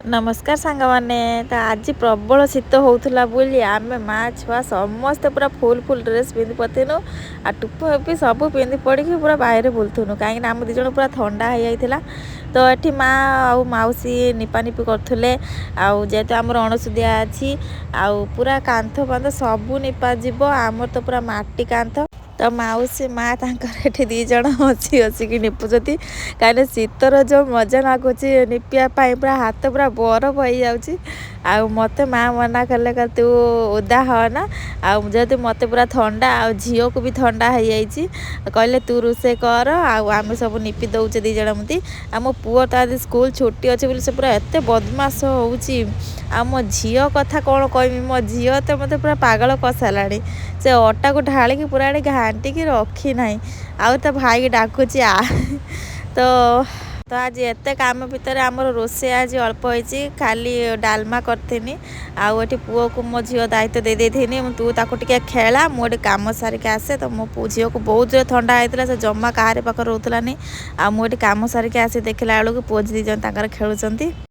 नमस्कार सांग मैंने तो आज प्रबल शीत होता बोली आम माँ छुआ समस्ते पूरा फुल फुल ड्रेस पिंधि पतेनु आ टुप हेपी सब पिंधि पड़ी पूरा बाहर बुलूनु कहीं आम दिज पूरा ठंडा हो जाता। तो ये माँ आउ मौसी निपानिपी करुले जेहेतु आमर अणसुदिया अच्छी पूरा कांथ बांध सबू निपा जीव आमर तो पूरा माटी कांथ। तो मौसी माँ ये दीज हसी हसिकी निपुचती कहीं शीतर जो मजा लगुच निपियापाई पूरा हाथ पूरा बरफ हो जाऊँगी। मत माँ मना कले तू ओदा हना जेहेतु मत पूरा ठंडा झील को भी ठंडा हो जाइए कहले तू रोसे कर आम सब निपी दौचे दीज मती आम पुओ तो आज स्कूल छुट्टी अच्छे बोली से पूरा एत बदमाश होची मो झील कथा कौन कहमी मो झील तो मत पूरा पागल कसाला से अटा को ढालिकी पूरा घाटिकी रखी ना आउ तो भाई की डाकुची आ तो आज एत काम भितर आमर रोसे आज अल्प होती खाली डालमा करथिनी आउे पुओ को मो झील दायित्व दे देथिनी तू ताको टिके खेला मुझे कम सारिक आसे। तो मो झील को बहुत जोर ठंडा होता से जमा काहारे पाखे रोलानी मुझे कम सारिक आसी देखला बेलू पुओ दी जन खेलुंट।